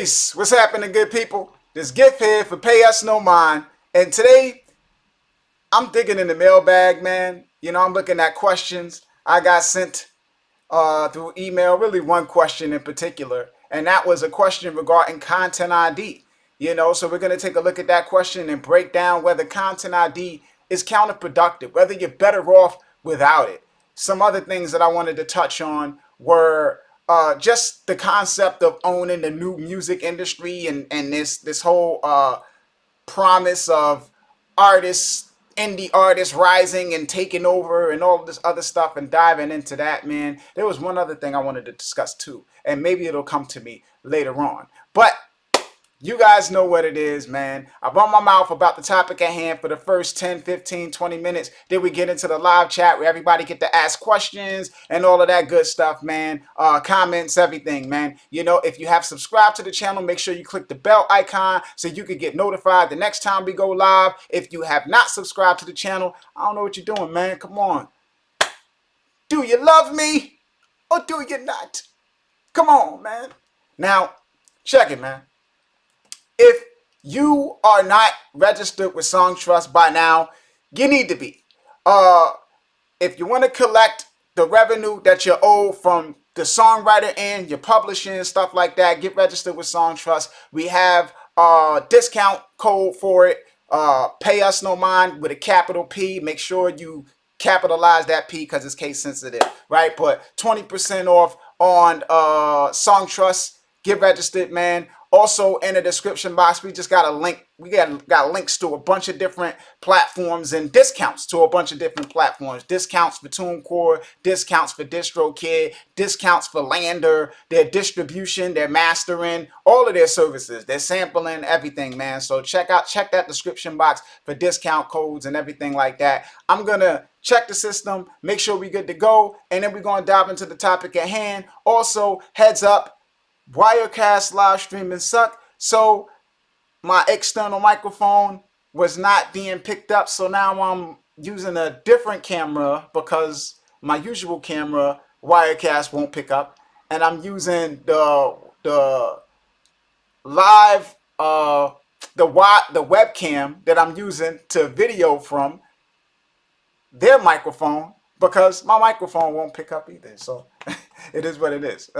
Peace. What's happening, good people? This gift here for Pay Us No Mind. And today, I'm digging in the mailbag, man. I'm looking at questions I got sent through email. Really, one question in particular, and that was a question regarding content ID. So we're gonna take a look at that question and break down whether content ID is counterproductive, whether you're better off without it. Some other things that I wanted to touch on were just the concept of owning the new music industry and this whole promise of artists, indie artists rising and taking over and all this other stuff, and diving into that, man. There was one other thing I wanted to discuss too, and maybe it'll come to me later on. But you guys know what it is, man. I run my mouth about the topic at hand for the first 10, 15, 20 minutes. Then we get into the live chat where everybody get to ask questions and all of that good stuff, man. Comments, everything, man. If you have subscribed to the channel, make sure you click the bell icon so you can get notified the next time we go live. If you have not subscribed to the channel, I don't know what you're doing, man. Come on. Do you love me or do you not? Come on, man. Now, check it, man. If you are not registered with Song Trust by now, you need to be. If you want to collect the revenue that you owe from the songwriter and your publishing, stuff like that, get registered with Song Trust. We have a discount code for it. Pay Us No Mind with a capital P. Make sure you capitalize that P because it's case sensitive, right? But 20% off on Song Trust. Get registered, man. Also, in the description box, we just got a link. We got links to a bunch of different platforms and discounts to a bunch of different platforms. Discounts for TuneCore, discounts for DistroKid, discounts for Lander, their distribution, their mastering, all of their services, their sampling, everything, man. So check that description box for discount codes and everything like that. I'm gonna check the system, make sure we're good to go, and then we're gonna dive into the topic at hand. Also, heads up. Wirecast live streaming suck, so my external microphone was not being picked up, so now I'm using a different camera because my usual camera Wirecast won't pick up, and I'm using the live the webcam that I'm using to video from their microphone because my microphone won't pick up either. So it is what it is.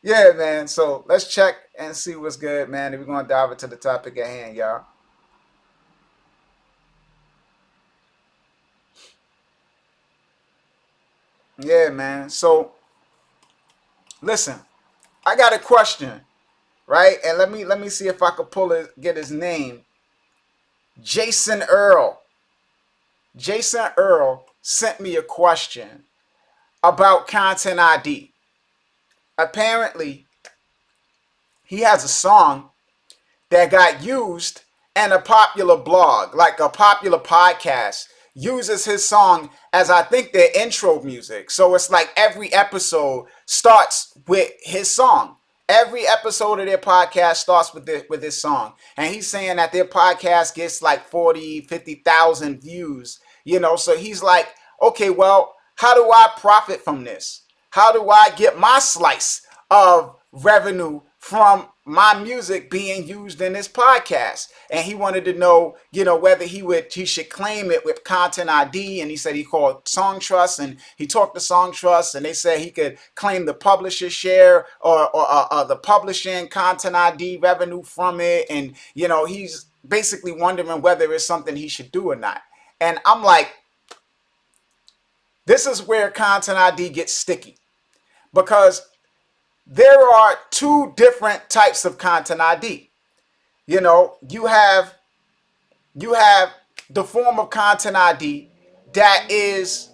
Yeah, man. So let's check and see what's good, man. And we're going to dive into the topic at hand, y'all. Yeah, man. So listen, I got a question, right? And let me see if I could get his name. Jason Earl. Jason Earl sent me a question about content ID. Apparently, he has a song that got used in a popular blog, like a popular podcast, uses his song as, I think, their intro music. So it's like every episode starts with his song. Every episode of their podcast starts with this song. And he's saying that their podcast gets like 40, 50,000 views, So he's like, okay, well, how do I profit from this? How do I get my slice of revenue from my music being used in this podcast? And he wanted to know, whether he should claim it with content ID. And he said he called Song Trust, and he talked to Song Trust, and they said he could claim the publisher share or the publishing content ID revenue from it. And, he's basically wondering whether it's something he should do or not. And I'm like, this is where content ID gets sticky, because there are two different types of content ID. You have the form of content ID that is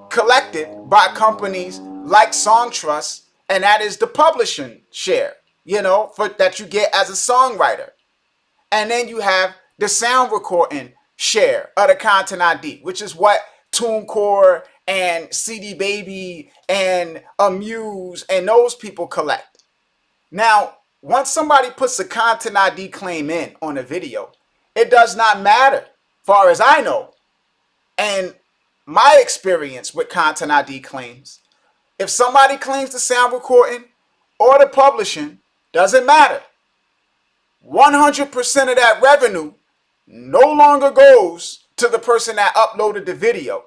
collected by companies like Song Trust, and that is the publishing share, for that you get as a songwriter. And then you have the sound recording share of the content ID, which is what TuneCore and CD Baby and Amuse and those people collect. Now, once somebody puts a content ID claim in on a video, it does not matter, far as I know, and my experience with content ID claims. If somebody claims the sound recording or the publishing, doesn't matter. 100% of that revenue no longer goes to the person that uploaded the video.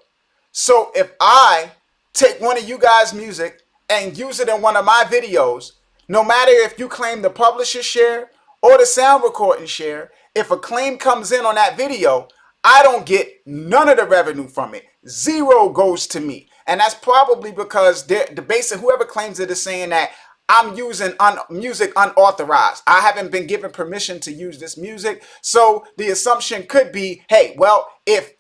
So if I take one of you guys' music and use it in one of my videos, no matter if you claim the publisher share or the sound recording share, if a claim comes in on that video, I don't get none of the revenue from it. Zero goes to me. And that's probably because the basic whoever claims it is saying that I'm using music unauthorized. I haven't been given permission to use this music. So the assumption could be, hey, well, if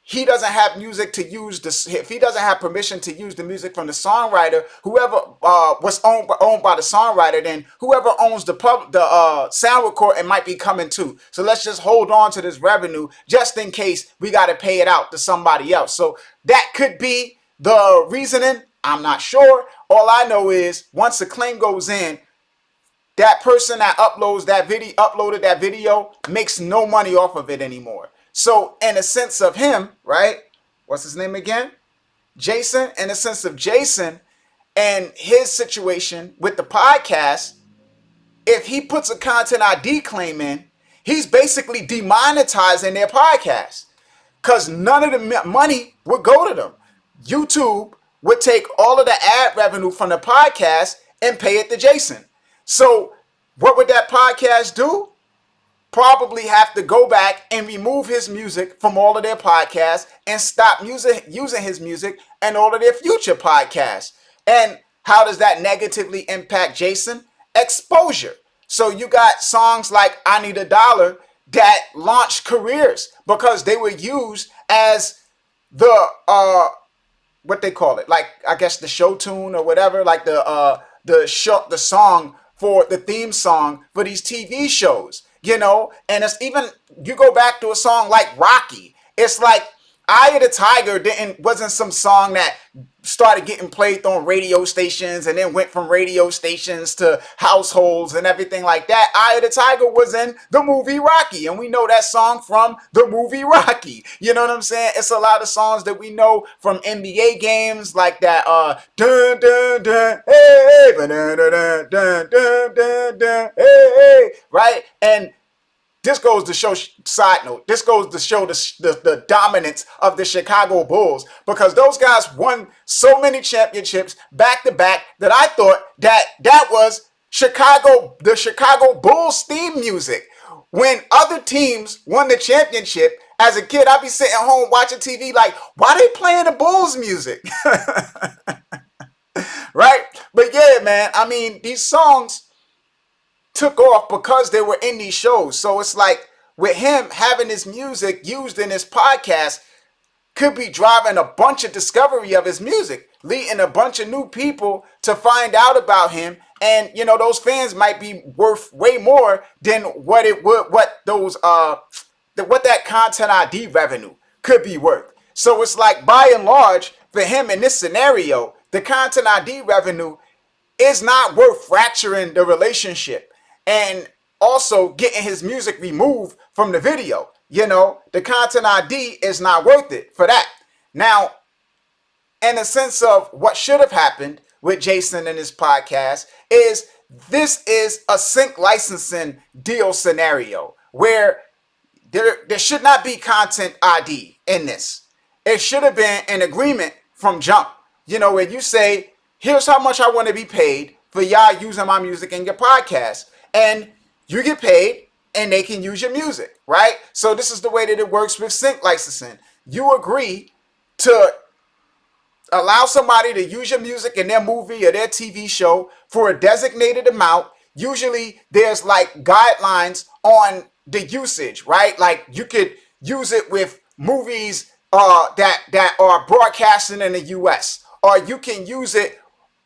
he doesn't have music to use this, if he doesn't have permission to use the music from the songwriter, whoever was owned by the songwriter, then whoever owns the sound recording might be coming too. So let's just hold on to this revenue just in case we got to pay it out to somebody else. So that could be the reasoning. I'm not sure. All I know is once a claim goes in, that person that uploaded that video makes no money off of it anymore. So in a sense of him, right? What's his name again? Jason. In a sense of Jason and his situation with the podcast, if he puts a content ID claim in, he's basically demonetizing their podcast because none of the money would go to them. YouTube would take all of the ad revenue from the podcast and pay it to Jason. So what would that podcast do? Probably have to go back and remove his music from all of their podcasts and stop using his music and all of their future podcasts. And how does that negatively impact Jason? Exposure. So you got songs like I Need a Dollar that launched careers because they were used as the what they call it, like I guess the show tune or whatever, like the song for the theme song for these TV shows, you know. And it's even, you go back to a song like Rocky, it's like Eye of the Tiger wasn't some song that started getting played on radio stations and then went from radio stations to households and everything like that. Eye of the Tiger was in the movie Rocky, and we know that song from the movie Rocky. You know what I'm saying? It's a lot of songs that we know from NBA games, like that dun dun dun hey, dun dun dun dun dun dun hey, right? And this goes to show, side note, this goes to show the dominance of the Chicago Bulls, because those guys won so many championships back to back that I thought that was the Chicago Bulls theme music. When other teams won the championship, as a kid, I'd be sitting home watching TV like, why they playing the Bulls music? Right? But yeah, man, I mean, these songs took off because they were in these shows. So it's like with him having his music used in his podcast could be driving a bunch of discovery of his music, leading a bunch of new people to find out about him. And you know, those fans might be worth way more than what that content ID revenue could be worth. So it's like, by and large, for him in this scenario, the content ID revenue is not worth fracturing the relationship and also getting his music removed from the video. You know, the content ID is not worth it for that. Now, in the sense of what should have happened with Jason and his podcast is, this is a sync licensing deal scenario where there should not be content ID in this. It should have been an agreement from jump, you know, where you say, here's how much I want to be paid for y'all using my music in your podcast. And you get paid and they can use your music, right? So this is the way that it works with sync licensing. You agree to allow somebody to use your music in their movie or their TV show for a designated amount. Usually there's like guidelines on the usage, right? Like you could use it with movies that are broadcasting in the US, or you can use it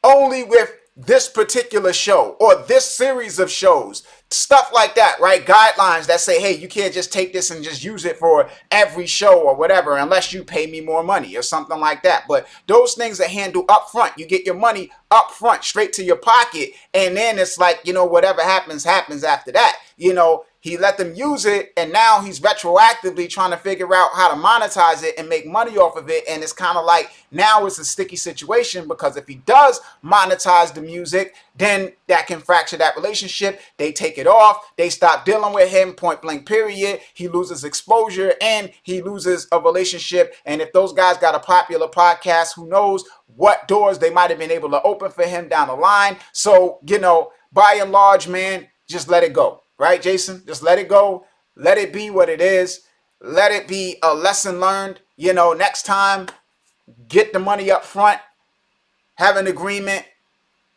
only with this particular show or this series of shows, stuff like that, right? Guidelines that say, hey, you can't just take this and just use it for every show or whatever unless you pay me more money or something like that. But those things are handled up front. You get your money up front straight to your pocket, and then it's like, you know, whatever happens after that. You know, he let them use it, and now he's retroactively trying to figure out how to monetize it and make money off of it. And it's kind of like now it's a sticky situation, because if he does monetize the music, then that can fracture that relationship. They take it off, they stop dealing with him, point blank period. He loses exposure and he loses a relationship. And if those guys got a popular podcast, who knows what doors they might have been able to open for him down the line. So, by and large, man, just let it go. Right, Jason? Just let it go. Let it be what it is. Let it be a lesson learned. Next time, get the money up front. Have an agreement.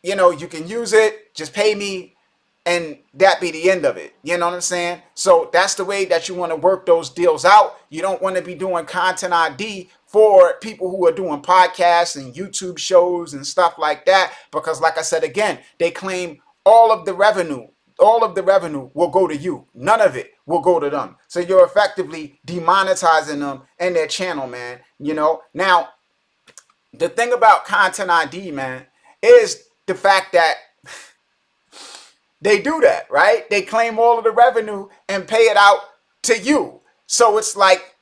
You can use it. Just pay me. And that be the end of it. You know what I'm saying? So that's the way that you want to work those deals out. You don't want to be doing content ID for people who are doing podcasts and YouTube shows and stuff like that. Because like I said, again, they claim all of the revenue will go to you. None of it will go to them. So you're effectively demonetizing them and their channel, man. Now, the thing about content ID, man, is the fact that they do that, right? They claim all of the revenue and pay it out to you. So it's like,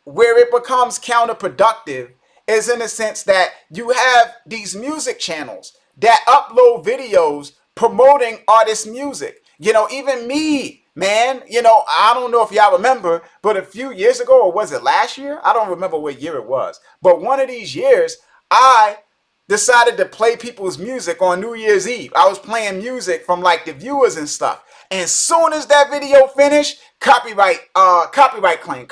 where it becomes counterproductive is in the sense that you have these music channels that upload videos promoting artists' music. Even me, man, I don't know if y'all remember, but a few years ago, or was it last year? I don't remember what year it was. But one of these years, I decided to play people's music on New Year's Eve. I was playing music from like the viewers and stuff. And as soon as that video finished, copyright claim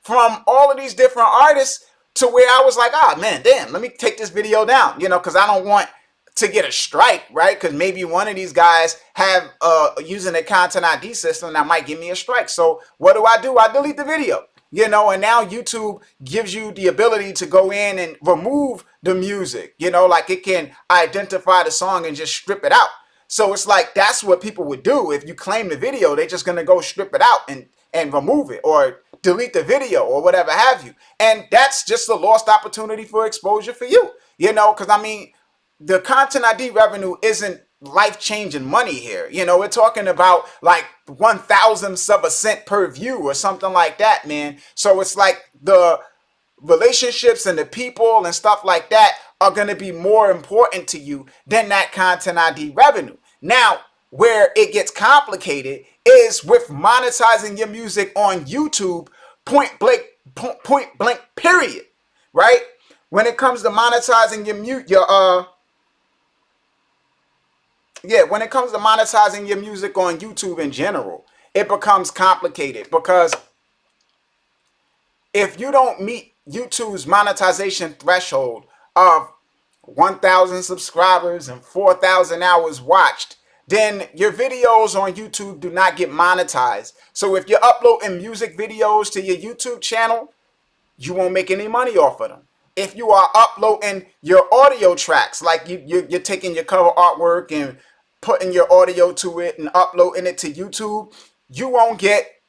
from all of these different artists, to where I was like, man, damn, let me take this video down, because I don't want to get a strike, right? Because maybe one of these guys have using a content ID system that might give me a strike. So what do? I delete the video. And now YouTube gives you the ability to go in and remove the music, like it can identify the song and just strip it out. So it's like, that's what people would do. If you claim the video, they're just going to go strip it out and remove it or delete the video or whatever have you. And that's just a lost opportunity for exposure for you, because the content ID revenue isn't life-changing money here. We're talking about like 1,000ths of a cent per view or something like that, man. So it's like the relationships and the people and stuff like that are going to be more important to you than that content ID revenue. Now, where it gets complicated is with monetizing your music on YouTube, point blank, period. Right? When it comes to monetizing when it comes to monetizing your music on YouTube in general, it becomes complicated, because if you don't meet YouTube's monetization threshold of 1,000 subscribers and 4,000 hours watched, then your videos on YouTube do not get monetized. So if you're uploading music videos to your YouTube channel, you won't make any money off of them. If you are uploading your audio tracks, like you're taking your cover artwork and putting your audio to it and uploading it to YouTube, you won't get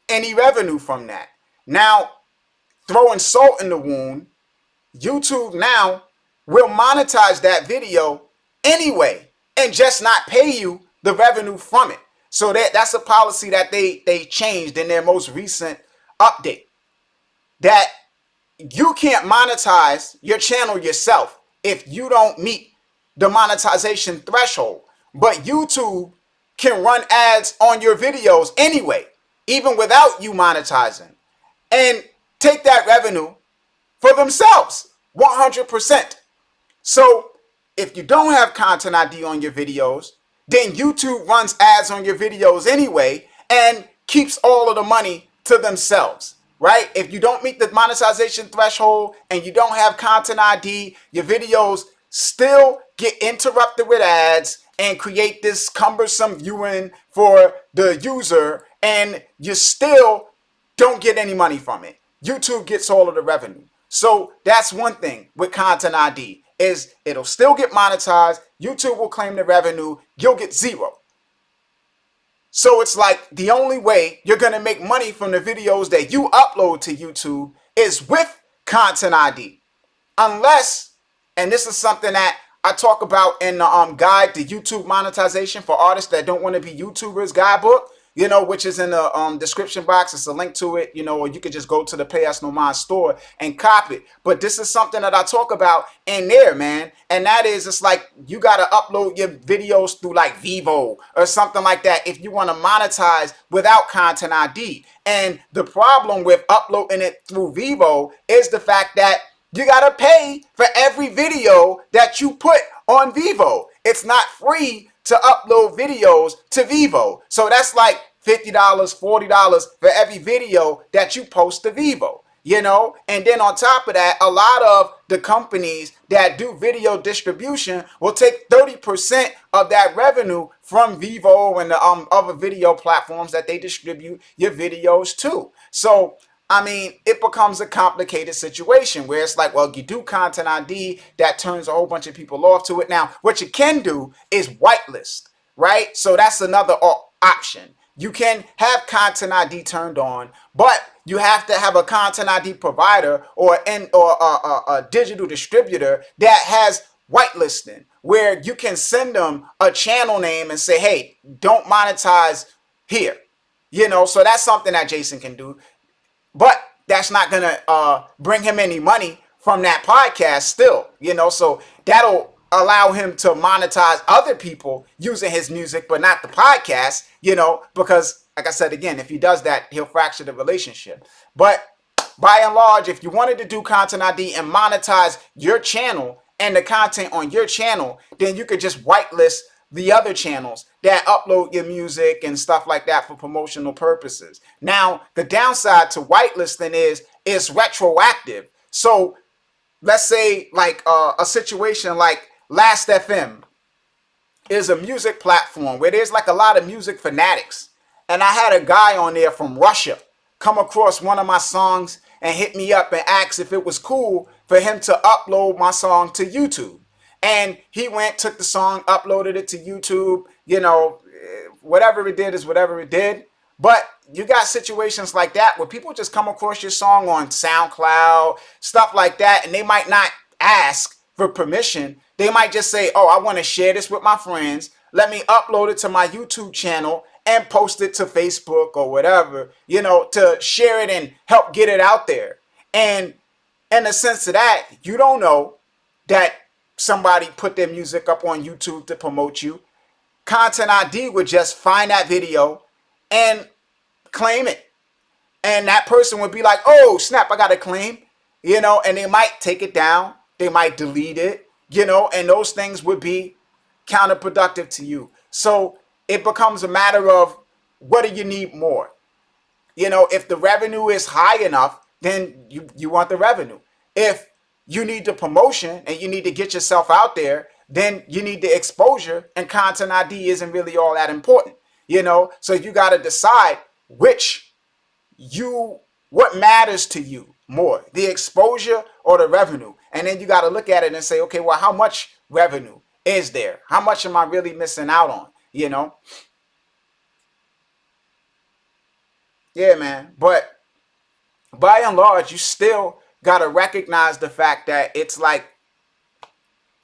any revenue from that. Now, throwing salt in the wound, YouTube now will monetize that video anyway and just not pay you the revenue from it. So that's a policy that they changed in their most recent update, that you can't monetize your channel yourself if you don't meet the monetization threshold. But YouTube can run ads on your videos anyway, even without you monetizing, and take that revenue for themselves 100%. So if you don't have content ID on your videos, then YouTube runs ads on your videos anyway and keeps all of the money to themselves, right? If you don't meet the monetization threshold and you don't have content ID, your videos still get interrupted with ads and create this cumbersome viewing for the user, and you still don't get any money from it. YouTube gets all of the revenue. So that's one thing with content ID, is it'll still get monetized. YouTube will claim the revenue. You'll get zero. So it's like the only way you're going to make money from the videos that you upload to YouTube is with content ID. Unless, and this is something that I talk about in the guide to YouTube monetization for artists that don't want to be YouTubers guidebook, which is in the description box. It's a link to it, or you could just go to the Pay Us No Mind store and cop it. But this is something that I talk about in there, man. And that is, it's like you got to upload your videos through like Vivo or something like that if you want to monetize without Content ID. And the problem with uploading it through Vivo is the fact that you gotta pay for every video that you put on Vivo. It's not free to upload videos to Vivo. So that's like $50, $40 for every video that you post to Vivo. And then on top of that, a lot of the companies that do video distribution will take 30% of that revenue from Vivo and the other video platforms that they distribute your videos to. So I mean, it becomes a complicated situation where it's like, well, you do Content ID, that turns a whole bunch of people off to it. Now, what you can do is whitelist, right? So that's another option. You can have Content ID turned on, but you have to have a Content ID provider or a digital distributor that has whitelisting, where you can send them a channel name and say, hey, don't monetize here. So that's something that Jason can do. But that's not going to bring him any money from that podcast still, so that'll allow him to monetize other people using his music, but not the podcast, because like I said, again, if he does that, he'll fracture the relationship. But by and large, if you wanted to do Content ID and monetize your channel and the content on your channel, then you could just whitelist the other channels that upload your music and stuff like that for promotional purposes. Now, the downside to whitelisting is it's retroactive. So let's say like a situation like Last FM is a music platform where there's like a lot of music fanatics. And I had a guy on there from Russia come across one of my songs and hit me up and asked if it was cool for him to upload my song to YouTube. And he went, took the song, uploaded it to YouTube, whatever it did is whatever it did. But you got situations like that where people just come across your song on SoundCloud, stuff like that, and they might not ask for permission. They might just say, oh, I want to share this with my friends. Let me upload it to my YouTube channel and post it to Facebook or whatever, to share it and help get it out there. And in the sense of that, you don't know that somebody put their music up on YouTube to promote you. Content ID would just find that video and claim it. And that person would be like, oh, snap, I got a claim, and they might take it down. They might delete it, and those things would be counterproductive to you. So it becomes a matter of what do you need more? If the revenue is high enough, then you want the revenue. If you need the promotion and you need to get yourself out there, then you need the exposure, and Content ID isn't really all that important, So you got to decide what matters to you more, the exposure or the revenue. And then you got to look at it and say, okay, well, how much revenue is there? How much am I really missing out on? Yeah, man. But by and large, you still got to recognize the fact that it's like,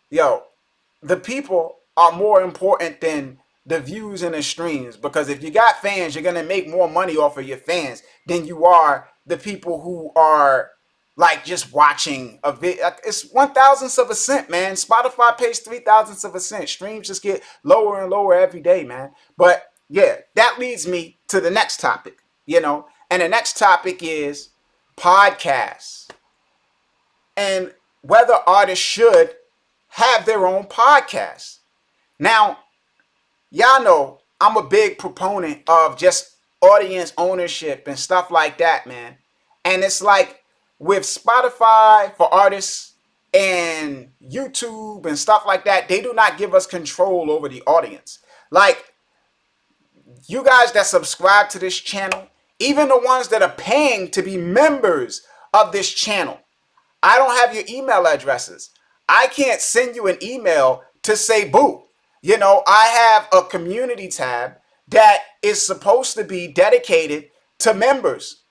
the people are more important than the views and the streams. Because if you got fans, you're going to make more money off of your fans than you are the people who are like just watching a video. It's 1/1000th of a cent, man. Spotify pays 3/1000th of a cent. Streams just get lower and lower every day, man. But yeah, that leads me to the next topic, and the next topic is podcasts and whether artists should have their own podcasts. Now, y'all know I'm a big proponent of just audience ownership and stuff like that, man. And it's like with Spotify for artists and YouTube and stuff like that, they do not give us control over the audience. Like, you guys that subscribe to this channel, even the ones that are paying to be members of this channel, I don't have your email addresses. I can't send you an email to say boo. I have a community tab that is supposed to be dedicated to members.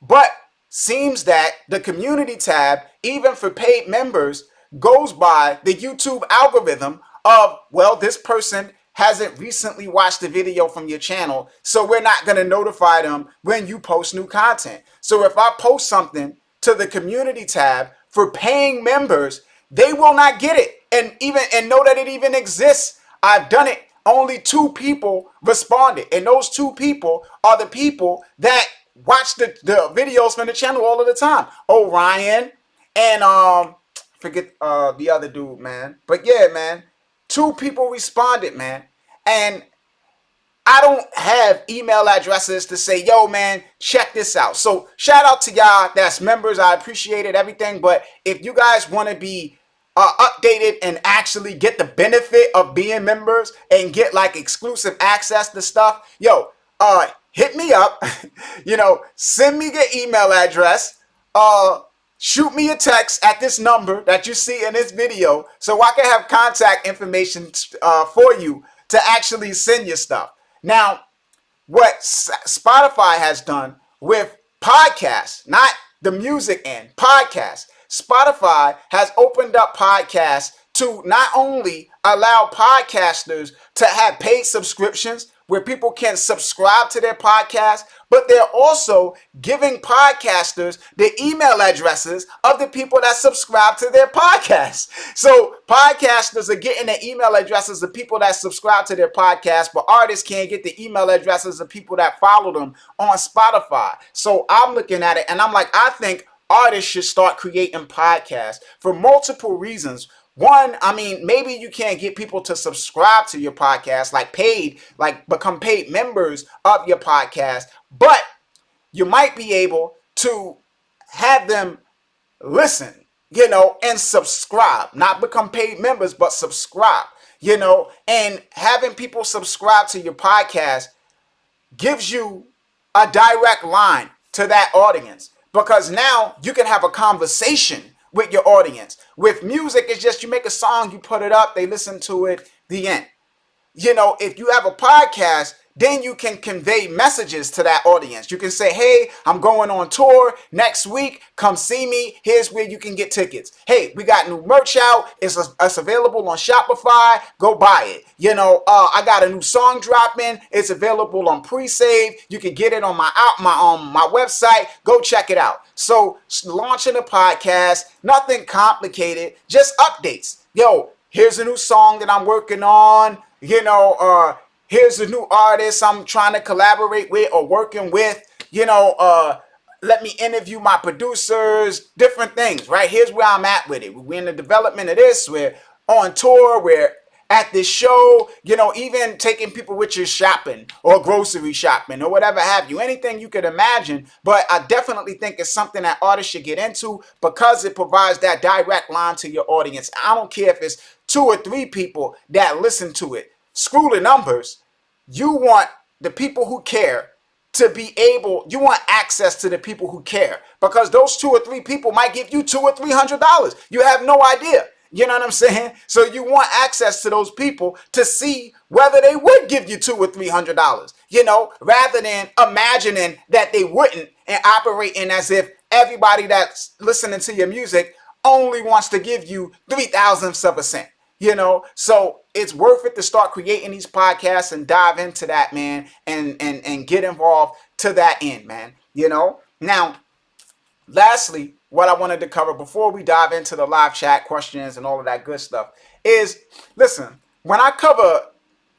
But seems that the community tab, even for paid members, goes by the YouTube algorithm of, well, this person hasn't recently watched the video from your channel, so we're not going to notify them when you post new content. So if I post something to the community tab for paying members, they will not get it and know that it even exists. I've done it. Only 2 people responded, and those 2 people are the people that watch the videos from the channel all of the time. Orion and forget the other dude, man. But yeah, man, 2 people responded, man. And I don't have email addresses to say, yo, man, check this out. So shout out to y'all that's members. I appreciate it, everything. But if you guys want to be updated and actually get the benefit of being members and get like exclusive access to stuff, yo, hit me up. Send me your email address. Shoot me a text at this number that you see in this video so I can have contact information for you to actually send your stuff. Now, what Spotify has done with podcasts, not the music end, podcasts, Spotify has opened up podcasts to not only allow podcasters to have paid subscriptions where people can subscribe to their podcast, but they're also giving podcasters the email addresses of the people that subscribe to their podcasts. So podcasters are getting the email addresses of people that subscribe to their podcast, but artists can't get the email addresses of people that follow them on Spotify. So I'm looking at it and I'm like, I think artists should start creating podcasts for multiple reasons. One, I mean, maybe you can't get people to subscribe to your podcast, like paid, like become paid members of your podcast, but you might be able to have them listen, and subscribe, not become paid members, but subscribe, and having people subscribe to your podcast gives you a direct line to that audience because now you can have a conversation with your audience. With music, it's just you make a song, you put it up, they listen to it, the end. If you have a podcast, then you can convey messages to that audience. You can say, hey, I'm going on tour next week. Come see me. Here's where you can get tickets. Hey, we got new merch out. It's available on Shopify. Go buy it. I got a new song dropping. It's available on pre-save. You can get it on my website. Go check it out. So launching a podcast, nothing complicated, just updates. Yo, here's a new song that I'm working on. Here's a new artist I'm trying to collaborate with or working with. Let me interview my producers, different things, right? Here's where I'm at with it. We're in the development of this. We're on tour. We're at this show, even taking people with you shopping or grocery shopping or whatever have you, anything you could imagine. But I definitely think it's something that artists should get into because it provides that direct line to your audience. I don't care if it's 2 or 3 people that listen to it. Screw the numbers. You want the people who care to be able, you want access to the people who care because those 2 or 3 people might give you $200 or $300. You have no idea. You know what I'm saying? So you want access to those people to see whether they would give you $200 or $300, rather than imagining that they wouldn't and operating as if everybody that's listening to your music only wants to give you 0.003 of a cent. So it's worth it to start creating these podcasts and dive into that, man, and get involved to that end, man. Now, lastly, what I wanted to cover before we dive into the live chat questions and all of that good stuff is, listen, when I cover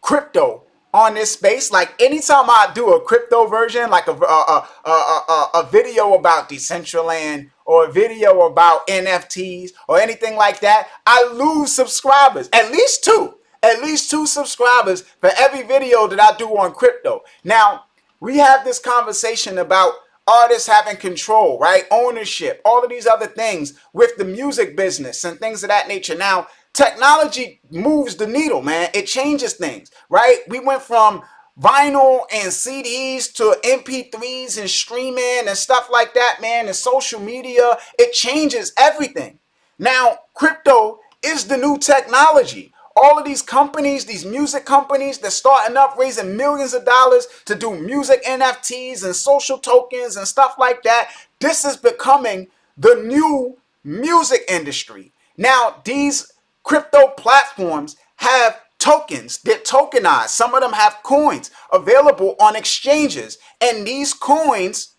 crypto on this space, like anytime I do a crypto version, like a video about Decentraland or a video about NFTs or anything like that, I lose subscribers, at least two subscribers for every video that I do on crypto. Now, we have this conversation about artists having control, right? Ownership, all of these other things with the music business and things of that nature. Now, technology moves the needle, man. It changes things, right? We went from vinyl and CDs to MP3s and streaming and stuff like that, man, and social media. It changes everything. Now, crypto is the new technology. All of these companies, these music companies, they're starting up raising millions of dollars to do music NFTs and social tokens and stuff like that. This is becoming the new music industry. Now, these crypto platforms have tokens. They're tokenized. Some of them have coins available on exchanges. And these coins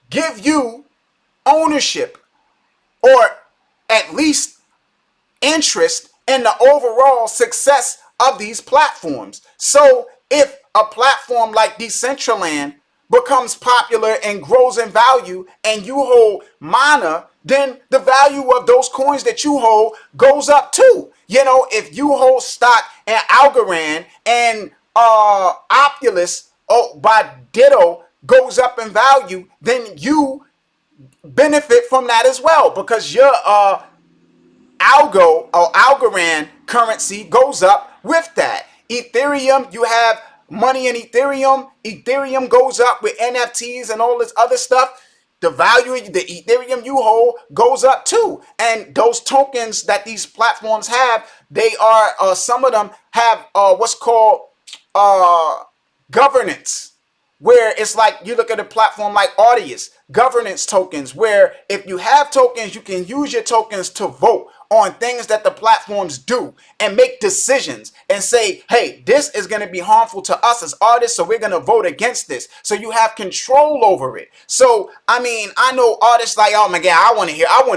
give you ownership or at least interest in the overall success of these platforms. So if a platform like Decentraland becomes popular and grows in value and you hold mana, then the value of those coins that you hold goes up too. You know, if you hold stock in Algorand and Opulus by ditto goes up in value, then you benefit from that as well because your algo or Algorand currency goes up with that. Ethereum, you have money in Ethereum. Ethereum goes up with NFTs and all this other stuff. The value of the Ethereum you hold goes up too. And those tokens that these platforms have, they are, some of them have what's called governance, where it's like you look at a platform like Audius, governance tokens, where if you have tokens, you can use your tokens to vote on things that the platforms do and make decisions and say, hey, this is going to be harmful to us as artists, so we're going to vote against this. So you have control over it. So, I mean, I know artists like, oh my God, I want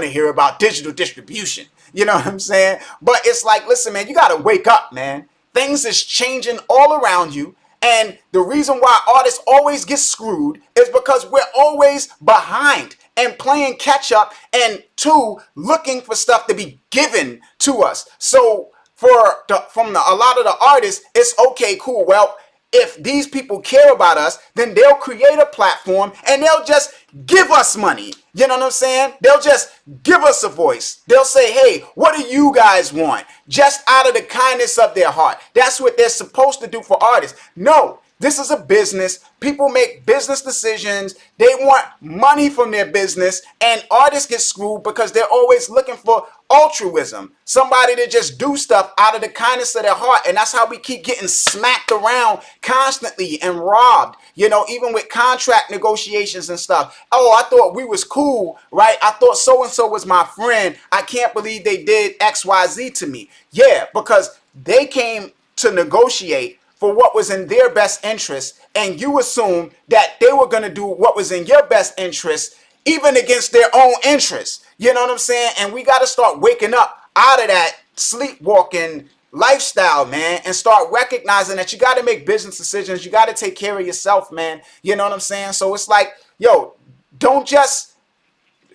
to hear about digital distribution. You know what I'm saying? But it's like, listen, man, you got to wake up, man. Things is changing all around you. And the reason why artists always get screwed is because we're always behind and playing catch up, and two, looking for stuff to be given to us. So from a lot of the artists, it's okay, cool. Well, if these people care about us, then they'll create a platform and they'll just give us money. You know what I'm saying? They'll just give us a voice. They'll say, hey, what do you guys want? Just out of the kindness of their heart. That's what they're supposed to do for artists. No, this is a business. People make business decisions. They want money from their business, and artists get screwed because they're always looking for altruism, somebody to just do stuff out of the kindness of their heart. And that's how we keep getting smacked around constantly and robbed, you know, even with contract negotiations and stuff. Oh, I thought we was cool, right? I thought so-and-so was my friend. I can't believe they did XYZ to me. Yeah, because they came to negotiate for what was in their best interest, and you assumed that they were going to do what was in your best interest, even against their own interests. You know what I'm saying? And we got to start waking up out of that sleepwalking lifestyle, man, and start recognizing that you got to make business decisions. You got to take care of yourself, man. You know what I'm saying? So it's like, yo, don't just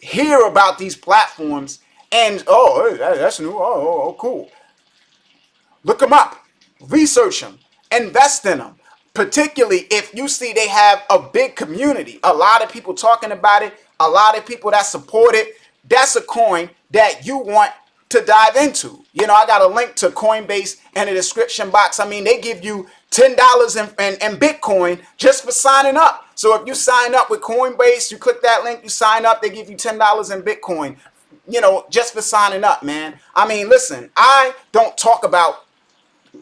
hear about these platforms and, oh, that's new. Oh, cool. Look them up. Research them. Invest in them. Particularly if you see they have a big community, a lot of people talking about it, a lot of people that support it. That's a coin that you want to dive into. You know, I got a link to Coinbase in the description box. I mean, they give you $10 in Bitcoin just for signing up. So if you sign up with Coinbase, you click that link, you sign up, they give you $10 in Bitcoin, you know, just for signing up, man. I mean, listen, I don't talk about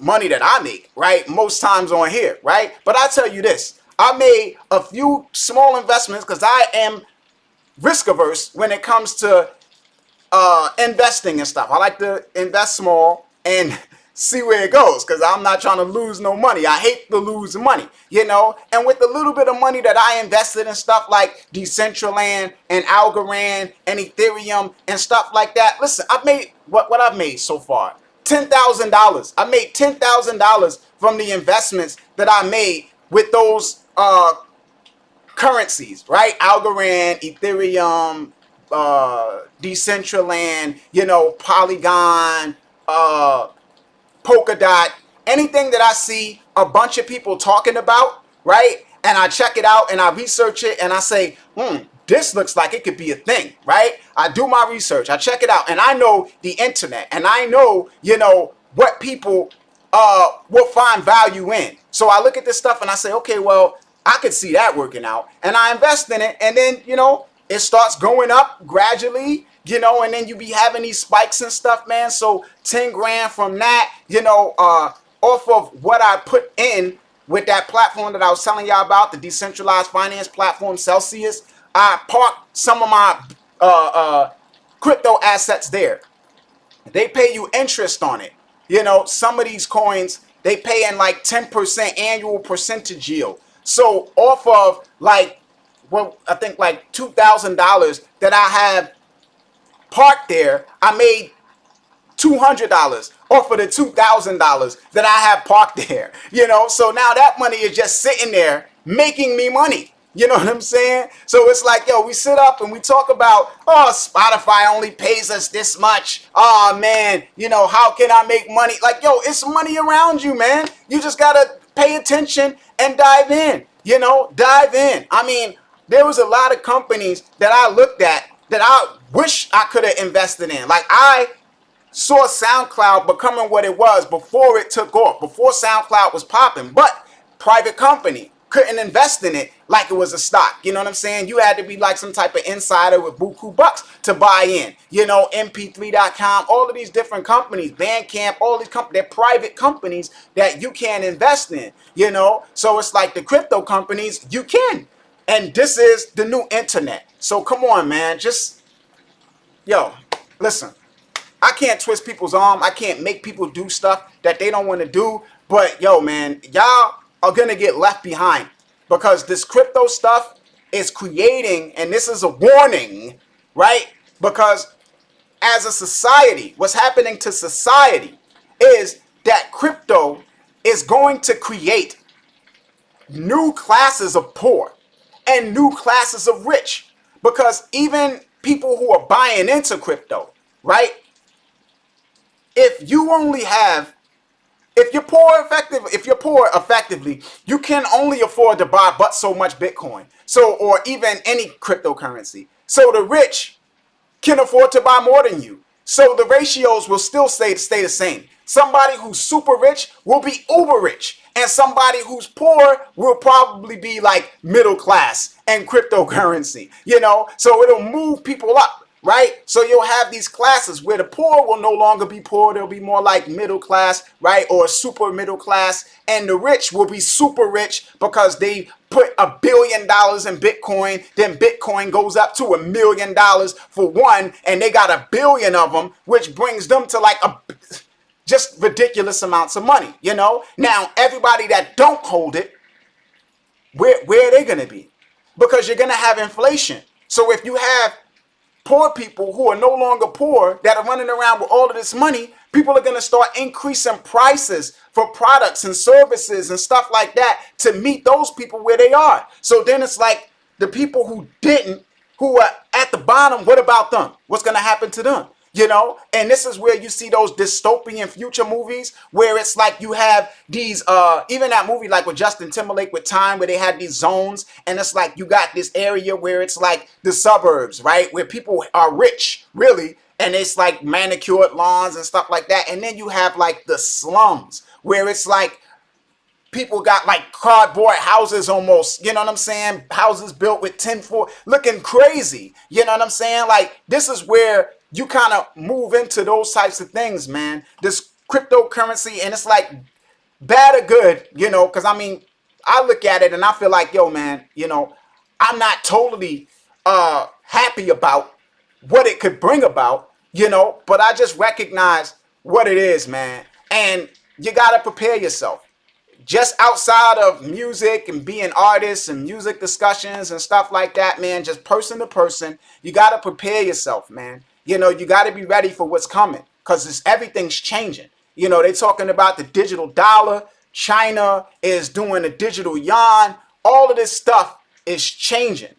money that I make, right, most times on here, right? But I tell you this, I made a few small investments because I am risk averse when it comes to investing and stuff. I like to invest small and see where it goes because I'm not trying to lose no money. I hate to lose money, you know. And with the little bit of money that I invested in stuff like Decentraland and Algorand and Ethereum and stuff like that, listen, I've made what I've made so far. $10,000. I made $10,000 from the investments that I made with those currencies, right? Algorand, Ethereum, Decentraland, you know, Polygon, Polkadot, anything that I see a bunch of people talking about, right? And I check it out and I research it and I say, this looks like it could be a thing, right? I do my research, I check it out, and I know the internet, and I know, you know, what people will find value in. So I look at this stuff and I say, okay, well, I could see that working out, and I invest in it, and then, you know, it starts going up gradually, you know, and then you be having these spikes and stuff, man. So 10 grand from that, you know, off of what I put in with that platform that I was telling y'all about, the decentralized finance platform, Celsius. I parked some of my crypto assets there. They pay you interest on it. You know, some of these coins, they pay in like 10% annual percentage yield. So off of like, well, I think like $2,000 that I have parked there, I made $200 off of the $2,000 that I have parked there. You know, so now that money is just sitting there making me money. You know what I'm saying? So it's like, yo, we sit up and we talk about, oh, Spotify only pays us this much. Oh, man, you know, how can I make money? Like, yo, it's money around you, man. You just got to pay attention and dive in. You know, dive in. I mean, there was a lot of companies that I looked at that I wish I could have invested in. Like, I saw SoundCloud becoming what it was before it took off, before SoundCloud was popping, but private company couldn't invest in it like it was a stock. You know what I'm saying? You had to be like some type of insider with buku bucks to buy in. You know, mp3.com, all of these different companies, Bandcamp, all these companies, they're private companies that you can't invest in, you know? So it's like the crypto companies, you can. And this is the new internet. So come on, man. Just, yo, listen. I can't twist people's arm. I can't make people do stuff that they don't want to do. But yo, man, y'all are going to get left behind because this crypto stuff is creating, and this is a warning, right? Because as a society, what's happening to society is that crypto is going to create new classes of poor and new classes of rich. Because even people who are buying into crypto, right? If you only have, if you're poor effectively, you can only afford to buy but so much Bitcoin. So, or even any cryptocurrency. So the rich can afford to buy more than you. So the ratios will still stay the same. Somebody who's super rich will be uber rich. And somebody who's poor will probably be like middle class and cryptocurrency, you know? So it'll move people up, right? So you'll have these classes where the poor will no longer be poor. They'll be more like middle class, right? Or super middle class. And the rich will be super rich because they put $1 billion in Bitcoin. Then Bitcoin goes up to $1 million for one. And they got 1 billion of them, which brings them to like just ridiculous amounts of money, you know? Now, everybody that don't hold it, where are they going to be? Because you're going to have inflation. So if you have poor people who are no longer poor that are running around with all of this money, people are going to start increasing prices for products and services and stuff like that to meet those people where they are. So then it's like the people who didn't, who are at the bottom, what about them? What's going to happen to them? You know, and this is where you see those dystopian future movies where it's like you have these, even that movie like with Justin Timberlake with Time, where they had these zones, and it's like you got this area where it's like the suburbs, right? Where people are rich, really, and it's like manicured lawns and stuff like that. And then you have like the slums where it's like people got like cardboard houses almost, you know what I'm saying? Houses built with tin foil, looking crazy. You know what I'm saying? Like, this is where you kind of move into those types of things, man. This cryptocurrency, and it's like bad or good, you know, because I mean, I look at it and I feel like, yo, man, you know, I'm not totally happy about what it could bring about, you know, but I just recognize what it is, man. And you got to prepare yourself. Just outside of music and being artists and music discussions and stuff like that, man, just person to person, you got to prepare yourself, man. You know, you got to be ready for what's coming because everything's changing. You know, they're talking about the digital dollar. China is doing a digital yuan. All of this stuff is changing.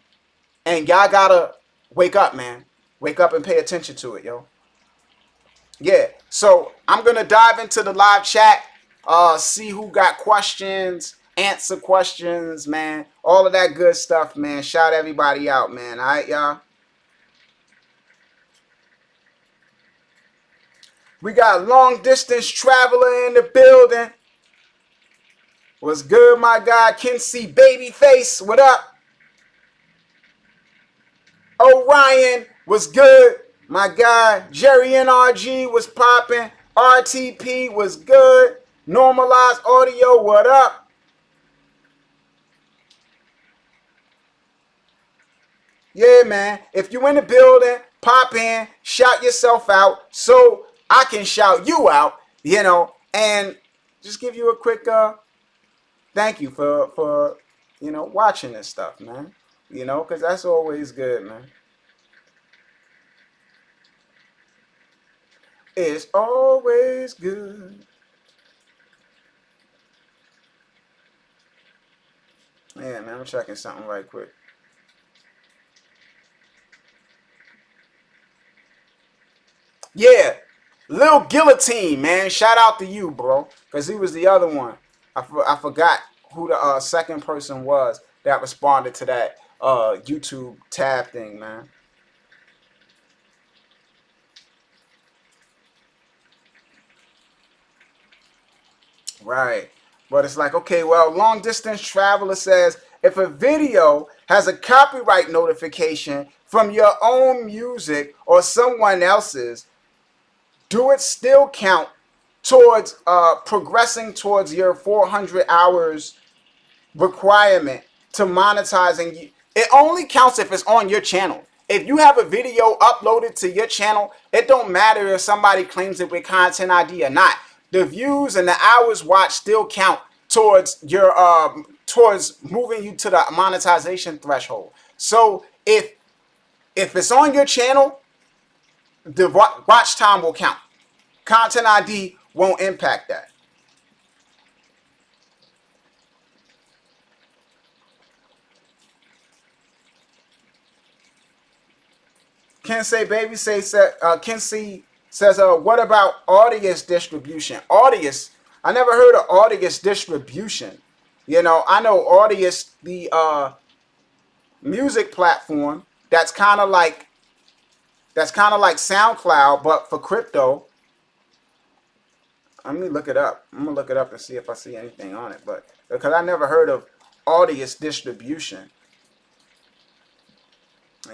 And y'all got to wake up, man. Wake up and pay attention to it, yo. Yeah, so I'm going to dive into the live chat. See who got questions, answer questions, man. All of that good stuff, man. Shout everybody out, man. All right, y'all. We got long distance traveler in the building. What's good, my guy? Kinsey Babyface, what up? Orion, what's good? My guy Jerry NRG was popping. RTP was good. Normalized audio, what up? Yeah, man. If you in the building, pop in, shout yourself out so I can shout you out, and just give you a quick thank you for watching this stuff, man. Because that's always good, man. It's always good. Yeah, man, I'm checking something right quick. Yeah, Lil Guillotine, man. Shout out to you, bro, because he was the other one. I forgot who the second person was that responded to that YouTube tab thing, man. Right. But it's like, okay, well, long distance traveler says if a video has a copyright notification from your own music or someone else's, do it still count towards progressing towards your 400 hours requirement to monetizing you? It only counts if it's on your channel. If you have a video uploaded to your channel, it don't matter if somebody claims it with content ID or not. The views and the hours watched still count towards your towards moving you to the monetization threshold. So if it's on your channel, the watch time will count. Content ID won't impact that. Ken say baby say Ken C says what about audience distribution? Audience, I never heard of audience distribution. I know Audius, the music platform that's kind of like SoundCloud but for crypto. Let me look it up. I'm gonna look it up and see if I see anything on it, but because I never heard of Audius distribution.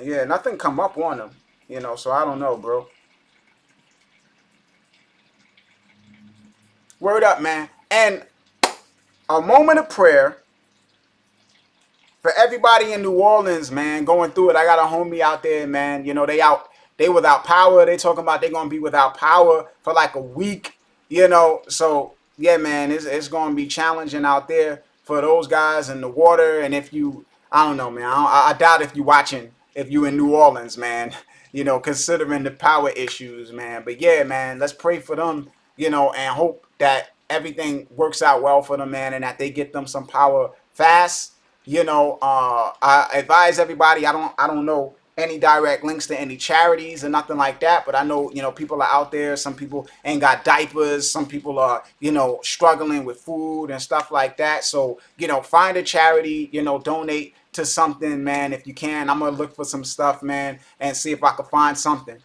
Yeah, nothing come up on them, so I don't know, bro. Word up, man. And a moment of prayer for everybody in New Orleans, man, going through it. I got a homie out there, man. They without power. They talking about they gonna be without power for like a week. So yeah, man, it's gonna be challenging out there for those guys in the water. And if you, I don't know, man, I doubt if you in New Orleans, man. Considering the power issues, man. But yeah, man, let's pray for them, and hope that everything works out well for them, man, and that they get them some power fast. I advise everybody. I don't know any direct links to any charities or nothing like that, but I know, people are out there. Some people ain't got diapers. Some people are, struggling with food and stuff like that. So, find a charity, donate to something, man, if you can. I'm gonna look for some stuff, man, and see if I can find something.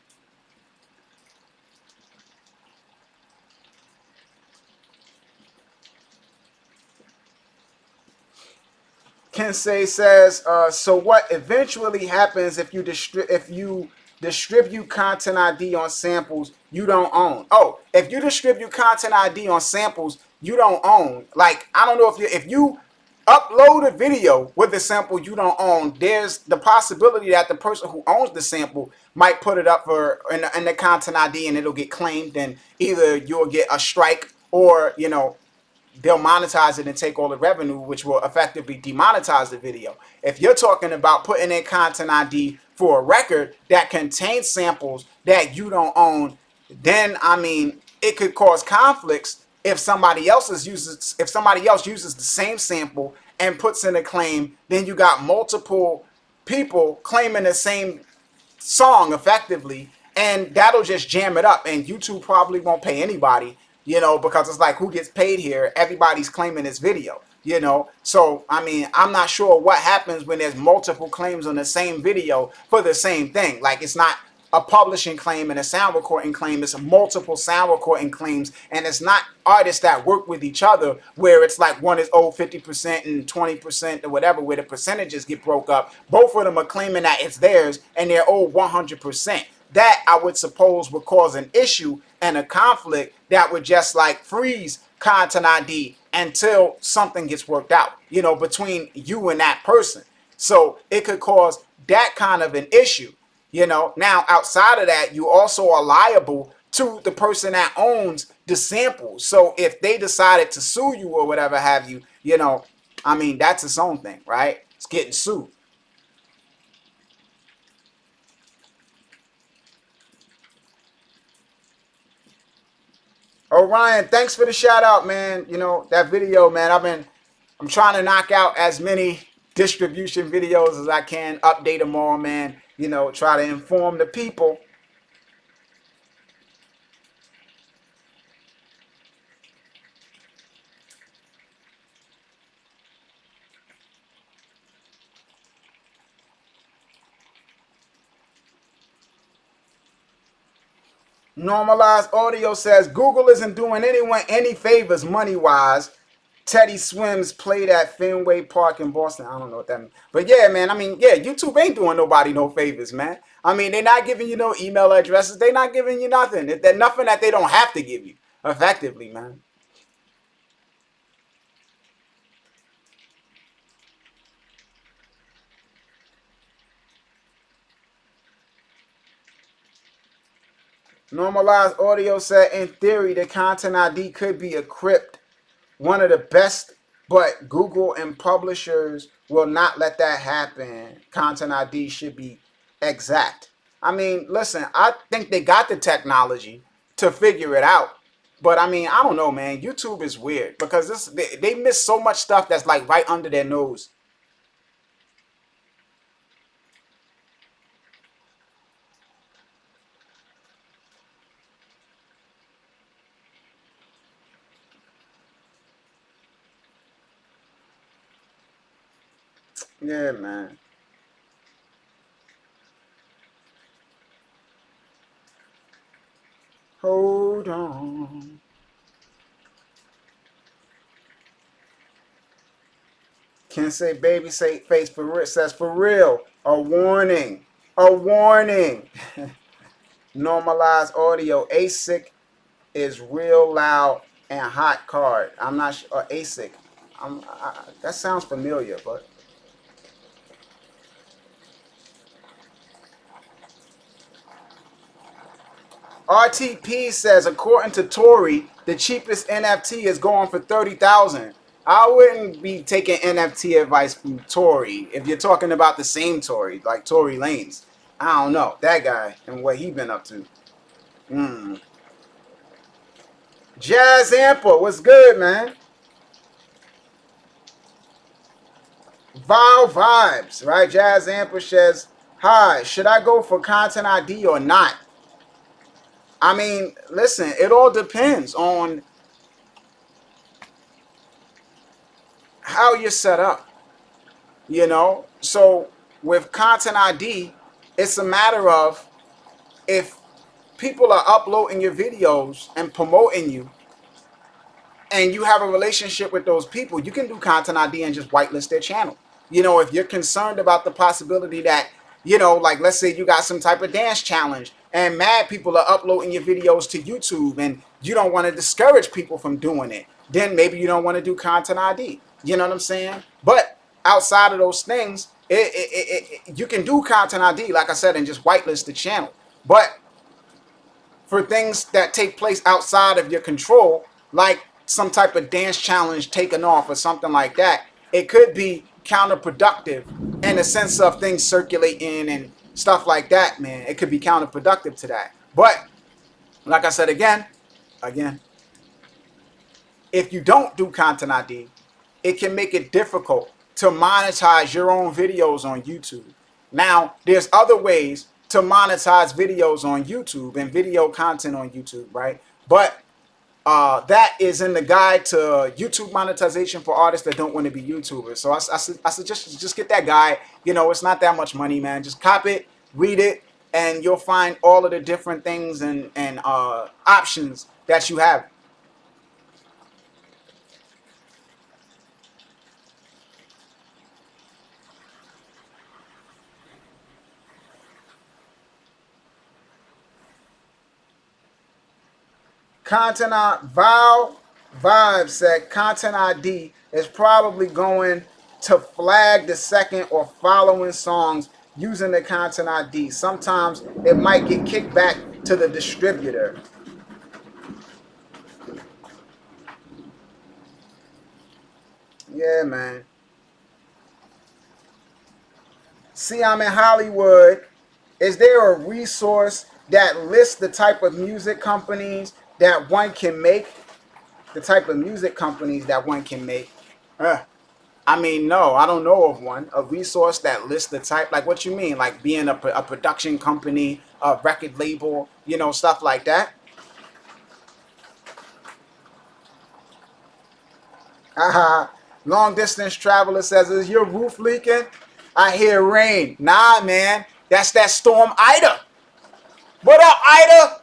Kensei says, so what eventually happens if you distribute content ID on samples you don't own? Oh, if you distribute content ID on samples you don't own, like I don't know if you upload a video with a sample you don't own, there's the possibility that the person who owns the sample might put it up for in the content ID and it'll get claimed, and either you'll get a strike or they'll monetize it and take all the revenue, which will effectively demonetize the video. If you're talking about putting in content ID for a record that contains samples that you don't own, then I mean it could cause conflicts if somebody else uses the same sample and puts in a claim. Then you got multiple people claiming the same song effectively, and that'll just jam it up, and YouTube probably won't pay anybody, because it's like, who gets paid here? Everybody's claiming this video, so I mean, I'm not sure what happens when there's multiple claims on the same video for the same thing. Like, it's not a publishing claim and a sound recording claim. It's multiple sound recording claims, and it's not artists that work with each other where it's like one is owed 50% and 20% or whatever, where the percentages get broke up. Both of them are claiming that it's theirs and they're owed 100%. That I would suppose would cause an issue and a conflict that would just like freeze content ID until something gets worked out, between you and that person. So it could cause that kind of an issue. Now outside of that, you also are liable to the person that owns the sample. So if they decided to sue you or whatever have you, I mean, that's its own thing, right? It's getting sued. Orion, thanks for the shout out, man. That video, man. I'm trying to knock out as many distribution videos as I can, update them all, man. Try to inform the people. Normalized Audio says Google isn't doing anyone any favors money wise. Teddy Swims played at Fenway Park in Boston. I don't know what that means. But yeah, man, I mean, yeah, YouTube ain't doing nobody no favors, man. I mean, they're not giving you no email addresses. They're not giving you nothing. They're nothing that they don't have to give you effectively, man. Normalized Audio said, in theory, the Content ID could be a crypt, one of the best, but Google and publishers will not let that happen. Content ID should be exact. I mean, listen, I think they got the technology to figure it out. But I mean, I don't know, man. YouTube is weird because they miss so much stuff that's like right under their nose. Yeah, man. Hold on. Can't say baby say face for real. Says for real. A warning. A warning. Normalized Audio. ASIC is real loud and hot card. I'm not sure. ASIC. That sounds familiar, but RTP says according to Tory, the cheapest NFT is going for 30,000. I wouldn't be taking NFT advice from Tory if you're talking about the same Tory, like Tory Lanez. I don't know that guy and what he been up to. Mm. Jazz Amper, what's good, man? Vile Vibes, right? Jazz Amper says, hi, should I go for Content ID or not? I mean, listen, it all depends on how you're set up, So with Content ID, it's a matter of if people are uploading your videos and promoting you, and you have a relationship with those people, you can do Content ID and just whitelist their channel. If you're concerned about the possibility that, like let's say you got some type of dance challenge and mad people are uploading your videos to YouTube and you don't want to discourage people from doing it, then maybe you don't want to do Content ID. You know what I'm saying? But outside of those things, you can do Content ID, like I said, and just whitelist the channel. But for things that take place outside of your control, like some type of dance challenge taken off or something like that, it could be counterproductive in the sense of things circulating and stuff like that, man. It could be counterproductive to that. But like I said again, if you don't do Content ID, it can make it difficult to monetize your own videos on YouTube. Now, there's other ways to monetize videos on YouTube and video content on YouTube, right? But that is in the guide to YouTube monetization for artists that don't want to be YouTubers. So I suggest just get that guide. It's not that much money, man. Just cop it, read it, and you'll find all of the different things and options that you have. Val Vibe said Content ID is probably going to flag the second or following songs using the content ID. Sometimes it might get kicked back to the distributor. Yeah, man. See, I'm in Hollywood. Is there a resource that lists the type of music companies that one can make? The type of music companies that one can make? Uh, I mean, no, I don't know of one. A resource that lists the type, like what you mean, like being a production company, a record label, stuff like that. Haha. Long distance traveler says, "Is your roof leaking?" I hear rain. Nah, man, that's that storm Ida. What up, Ida?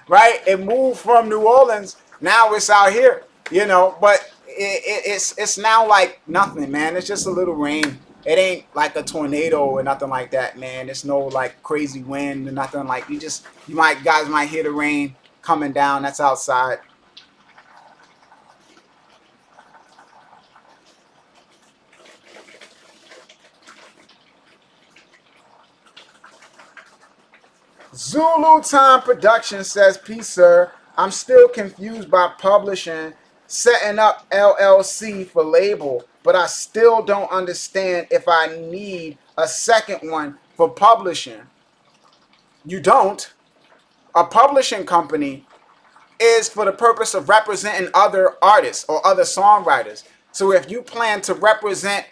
Right? It moved from New Orleans. Now it's out here, But it's now like nothing, man. It's just a little rain. It ain't like a tornado or nothing like that, man. It's no like crazy wind or nothing like. You guys might hear the rain coming down. That's outside. Zulu Time Production says, "Peace, sir. I'm still confused by publishing, setting up LLC for label, but I still don't understand if I need a second one for publishing." You don't. A publishing company is for the purpose of representing other artists or other songwriters. So if you plan to represent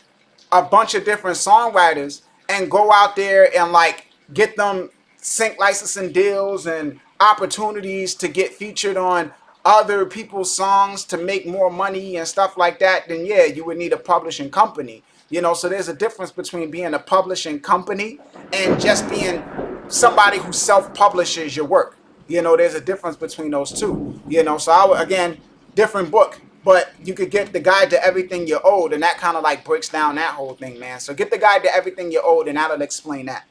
a bunch of different songwriters and go out there and like get them sync licensing deals and opportunities to get featured on other people's songs to make more money and stuff like that, then yeah, you would need a publishing company. So there's a difference between being a publishing company and just being somebody who self-publishes your work. There's a difference between those two. So I would, again, different book, but you could get the guide to everything you're owed, and that kind of like breaks down that whole thing, man. So get the guide to everything you're owed, and that'll explain that.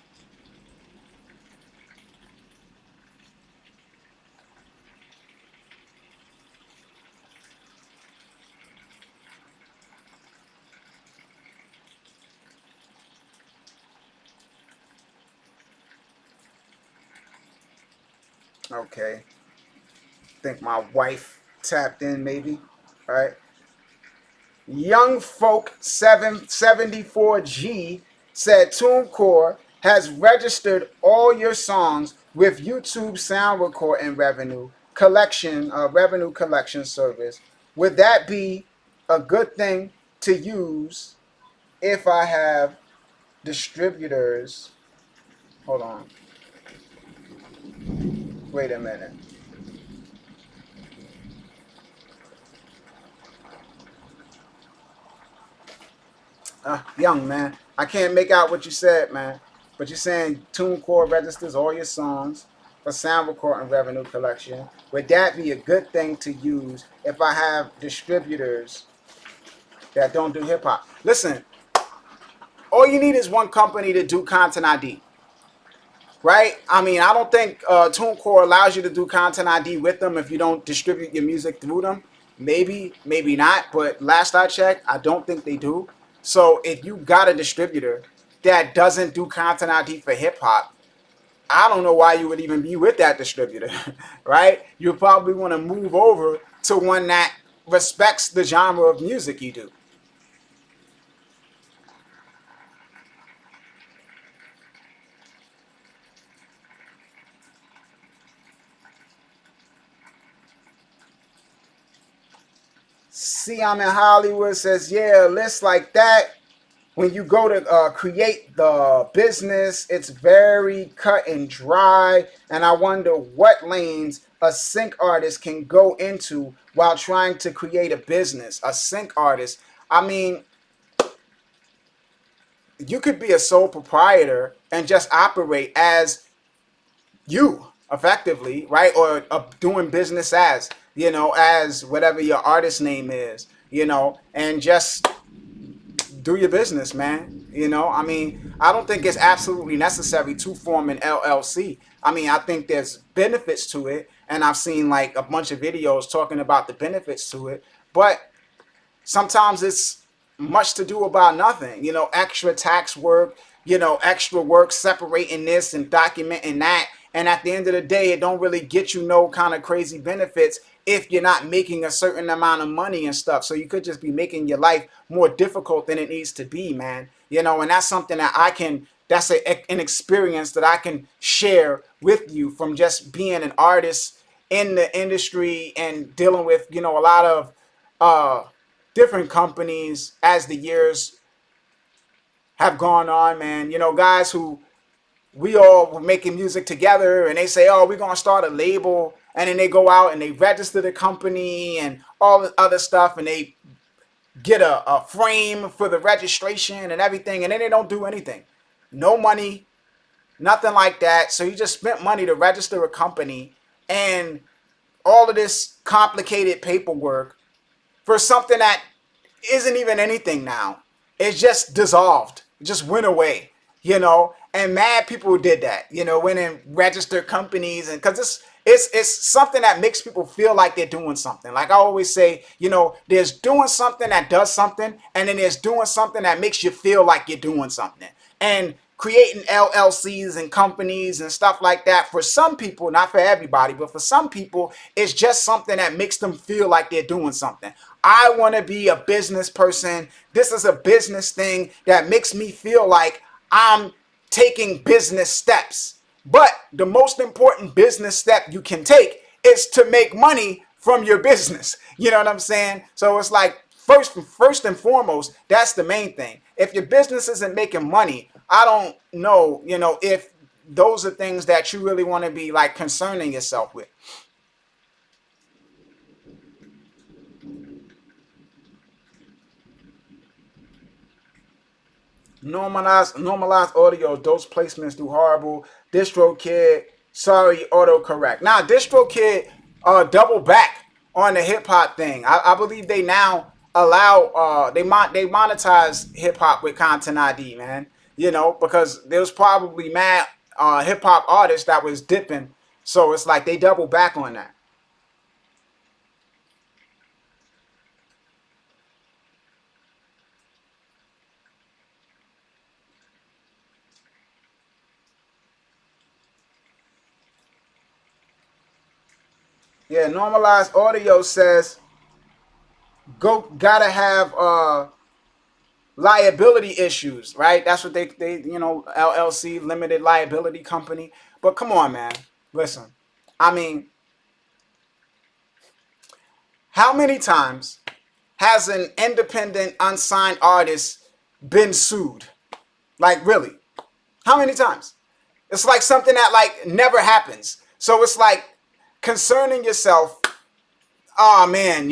Okay. I think my wife tapped in, maybe. All right. Young Folk 774G said TuneCore has registered all your songs with YouTube sound recording revenue collection service. Would that be a good thing to use if I have distributors? Hold on. Wait a minute. Young man, I can't make out what you said, man. But you're saying TuneCore registers all your songs for sound recording revenue collection. Would that be a good thing to use if I have distributors that don't do hip hop? Listen, all you need is one company to do content ID, right? I mean, I don't think TuneCore allows you to do content ID with them if you don't distribute your music through them. Maybe, maybe not, but last I checked, I don't think they do. So if you got a distributor that doesn't do content ID for hip hop, I don't know why you would even be with that distributor, right? You probably want to move over to one that respects the genre of music you do. See, I'm in Hollywood says, yeah, lists like that. When you go to create the business, it's very cut and dry. And I wonder what lanes a sync artist can go into while trying to create a business. A sync artist, I mean, you could be a sole proprietor and just operate as you effectively, right? Or doing business as whatever your artist name is, and just do your business, man. I mean, I don't think it's absolutely necessary to form an LLC. I mean, I think there's benefits to it, and I've seen like a bunch of videos talking about the benefits to it, but sometimes it's much to do about nothing. Extra tax work, extra work separating this and documenting that. And at the end of the day, it don't really get you no kind of crazy benefits if you're not making a certain amount of money and stuff. So you could just be making your life more difficult than it needs to be, man. And that's something that that's an experience that I can share with you from just being an artist in the industry and dealing with, a lot of different companies as the years have gone on, man. Guys who we all were making music together and they say, oh, we're going to start a label. And then they go out and they register the company and all the other stuff. And they get a frame for the registration and everything. And then they don't do anything. No money, nothing like that. So you just spent money to register a company and all of this complicated paperwork for something that isn't even anything now. It's just dissolved. It just went away, and mad people did that, went and registered companies. And because it's something that makes people feel like they're doing something. Like I always say, there's doing something that does something, and then there's doing something that makes you feel like you're doing something. And creating LLCs and companies and stuff like that, for some people, not for everybody, but for some people, it's just something that makes them feel like they're doing something. I want to be a business person. This is a business thing that makes me feel like I'm taking business steps. But the most important business step you can take is to make money from your business. You know what I'm saying? So it's like first and foremost, that's the main thing. If your business isn't making money, I don't know, if those are things that you really want to be like concerning yourself with. Normalize audio. Those placements do horrible. Distro Kid, sorry, autocorrect. Now, Distro Kid double back on the hip hop thing. I believe they now allow they monetize hip hop with Content ID, man. Because there was probably mad hip hop artists that was dipping. So it's like they double back on that. Yeah, normalized audio says gotta have liability issues, right? That's what they LLC, limited liability company. But come on, man. Listen. I mean, how many times has an independent unsigned artist been sued? Like really? How many times? It's like something that like never happens. So it's like concerning yourself. Oh man,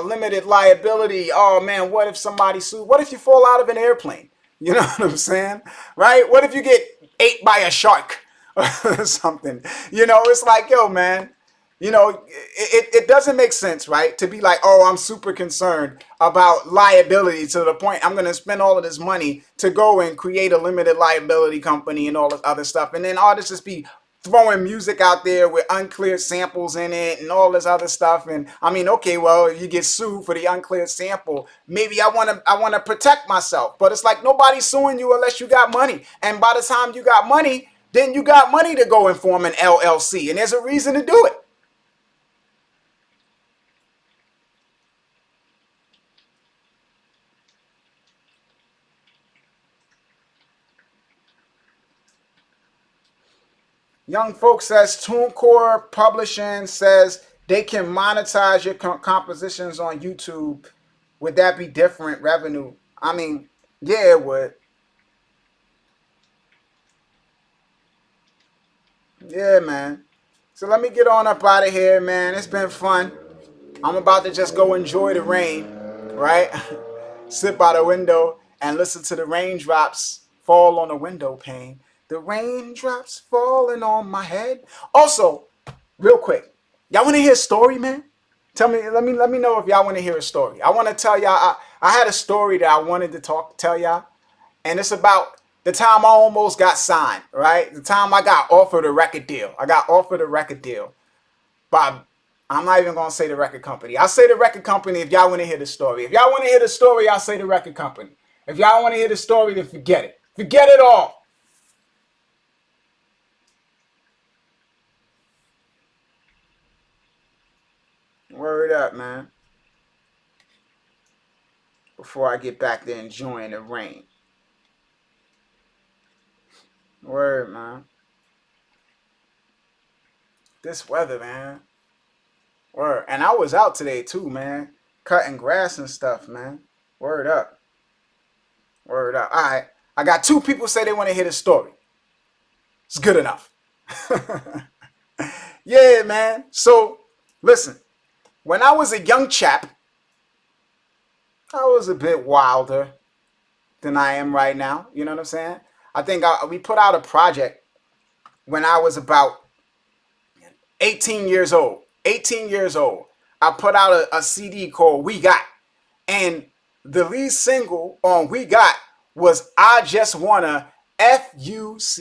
limited liability. Oh man, what if somebody sued? What if you fall out of an airplane? You know what I'm saying? Right? What if you get ate by a shark or something? It's like, yo, man, it doesn't make sense, right? To be like, oh, I'm super concerned about liability to the point I'm going to spend all of this money to go and create a limited liability company and all this other stuff. And then artists just be throwing music out there with unclear samples in it and all this other stuff. And I mean, okay, well, if you get sued for the unclear sample, maybe I want to protect myself. But it's like nobody's suing you unless you got money. And by the time you got money, then you got money to go and form an LLC. And there's a reason to do it. Young Folks says TuneCore Publishing says they can monetize your compositions on YouTube. Would that be different revenue? I mean, yeah, it would. Yeah, man. So let me get on up out of here, man. It's been fun. I'm about to just go enjoy the rain, right? Sit by the window and listen to the raindrops fall on the window pane. The raindrops falling on my head. Also, real quick, y'all want to hear a story, man? Tell me, let me know if y'all want to hear a story. I want to tell y'all. I had a story that I wanted to tell y'all, and it's about the time I almost got signed. Right, the time I got offered a record deal. I got offered a record deal by. I'm not even gonna say the record company. I'll say the record company if y'all want to hear the story. If y'all want to hear the story, I'll say the record company. If y'all want to hear the story, then forget it. Forget it all. Word up, man. Before I get back there enjoying the rain. Word, man. This weather, man. Word. And I was out today too, man. Cutting grass and stuff, man. Word up. Word up. All right. I got two people say they want to hear the story. It's good enough. Yeah, man. So, listen. When I was a young chap, I was a bit wilder than I am right now. You know what I'm saying? I think we put out a project when I was about 18 years old. 18 years old. I put out a CD called We Got. And the lead single on We Got was I Just Wanna FUC.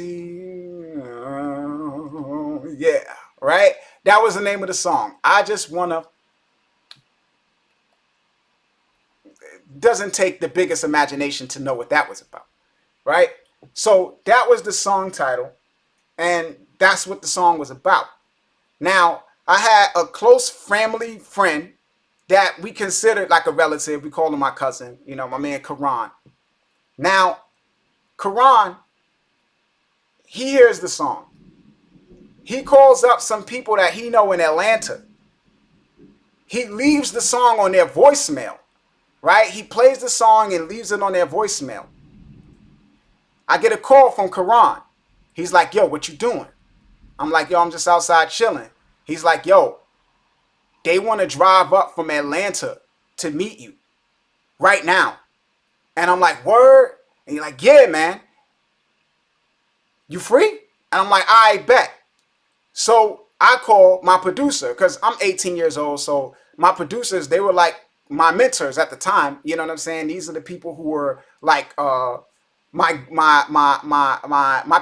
Yeah, right? That was the name of the song. I Just Wanna. Doesn't take the biggest imagination to know what that was about, right? So that was the song title, and that's what the song was about. Now, I had a close family friend that we considered like a relative. We called him my cousin, you know, my man Karan. Now, Karan, he hears the song. He calls up some people that he know in Atlanta. He leaves the song on their voicemail, right? He plays the song and leaves it on their voicemail. I get a call from Karan. He's like, yo, what you doing? I'm like, yo, I'm just outside chilling. He's like, yo, they want to drive up from Atlanta to meet you right now. And I'm like, word? And you're like, yeah, man. You free? And I'm like, I bet. So I call my producer because I'm 18 years old. So my producers, they were like my mentors at the time. You know what I'm saying? These are the people who were like my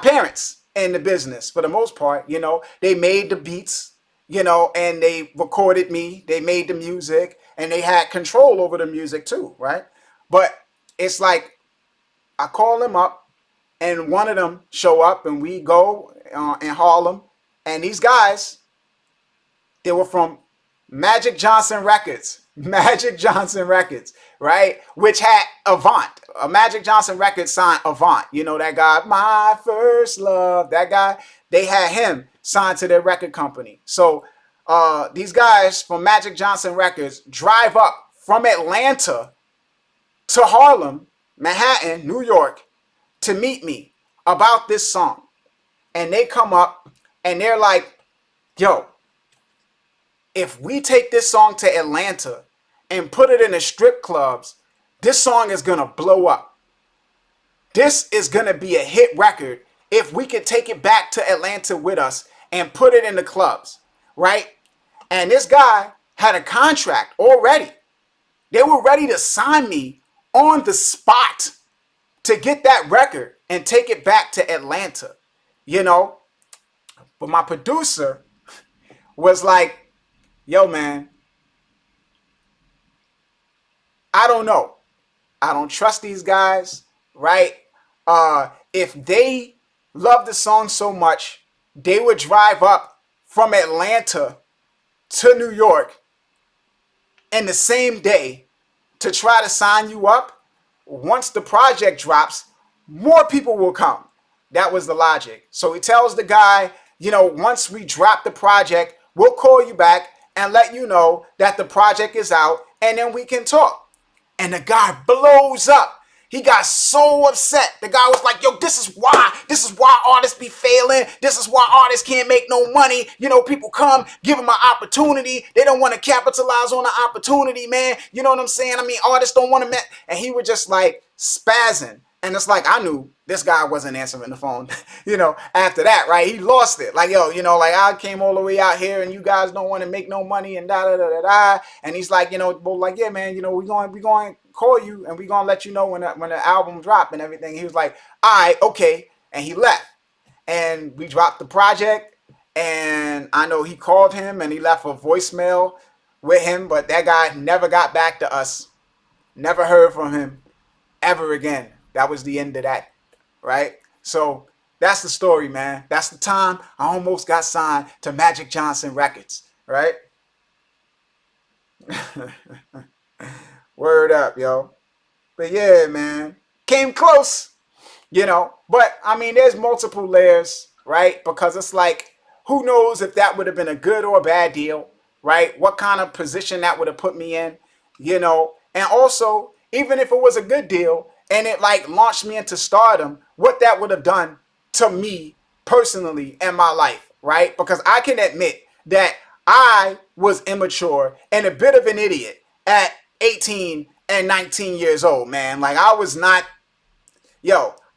parents in the business for the most part. You know, they made the beats, you know, and they recorded me. They made the music and they had control over the music too, right? But it's like I call them up and one of them show up and we go in Harlem. And these guys, they were from Magic Johnson Records. Magic Johnson Records, right? Which had Avant. A Magic Johnson Records signed Avant. You know that guy, My First Love. That guy, they had him signed to their record company. So these guys from Magic Johnson Records drive up from Atlanta to Harlem, Manhattan, New York, to meet me about this song. And they come up and they're like, yo, if we take this song to Atlanta and put it in the strip clubs, this song is going to blow up. This is going to be a hit record if we could take it back to Atlanta with us and put it in the clubs, right? And this guy had a contract already. They were ready to sign me on the spot to get that record and take it back to Atlanta, you know? But my producer was like, yo, man, I don't know. I don't trust these guys, right? If they love the song so much, they would drive up from Atlanta to New York in the same day to try to sign you up. Once the project drops, more people will come. That was the logic. So he tells the guy, you know, once we drop the project, we'll call you back and let you know that the project is out and then we can talk. And the guy blows up. He got so upset. The guy was like, yo, this is why artists be failing. This is why artists can't make no money. You know, people come, give them an opportunity. They don't want to capitalize on the opportunity, man. You know what I'm saying? I mean, artists don't want to met. And he was just like spazzing. And it's like, I knew this guy wasn't answering the phone, you know, after that, right? He lost it. Like, yo, you know, like I came all the way out here and you guys don't want to make no money and da da da da da. And he's like, you know, like, yeah, man, you know, we going to call you and we going to let you know when the album drop and everything. He was like, all right, okay. And he left. And we dropped the project. And I know he called him and he left a voicemail with him, but that guy never got back to us. Never heard from him ever again. That was the end of that. right? So that's the story, man. That's the time I almost got signed to Magic Johnson Records, right? Word up, yo. But yeah, man, came close, But I mean, there's multiple layers, right? Because it's like, who knows if that would have been a good or a bad deal, right? What kind of position that would have put me in. And also, even if it was a good deal and it like launched me into stardom, what that would have done to me personally in my life, right? Because I can admit that I was immature and a bit of an idiot at 18 and 19 years old, man. Like I was not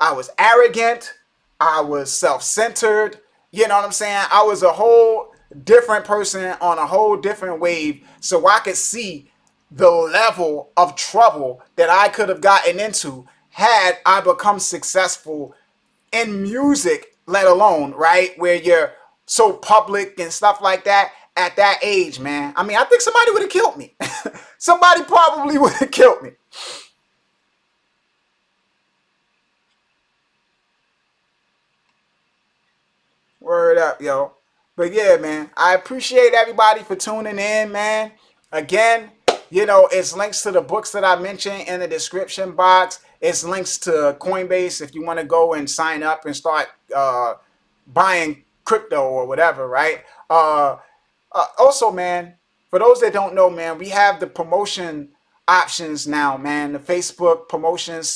I was arrogant. I was self-centered. You know what I'm saying? I was a whole different person on a whole different wave. So I could see the level of trouble that I could have gotten into had I become successful in music, let alone, right? Where you're so public and stuff like that at that age, man. I mean, I think somebody would have killed me. Somebody probably would have killed me. Word up, yo. But yeah, man, I appreciate everybody for tuning in, man. Again, it's links to the books that I mentioned in the description box. It's links to Coinbase if you want to go and sign up and start buying crypto or whatever, right? Also, man, for those that don't know, man, we have the promotion options now, man. The Facebook promotions,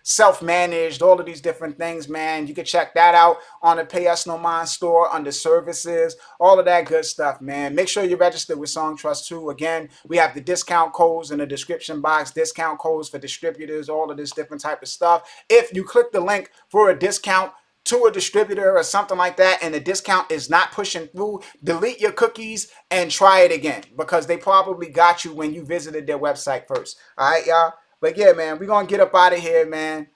self-managed, all of these different things, man. You can check that out on the Pay Us No Mind store under services, all of that good stuff, man. Make sure you're registered with Song Trust too. Again, we have the discount codes in the description box, discount codes for distributors, all of this different type of stuff. If you click the link for a discount to a distributor or something like that and the discount is not pushing through, delete your cookies and try it again because they probably got you when you visited their website first. All right, y'all? But yeah, man, we're going to get up out of here, man.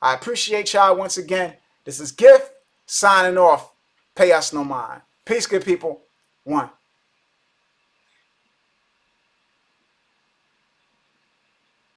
I appreciate y'all once again. This is Gift signing off. Pay us no mind. Peace, good people. One.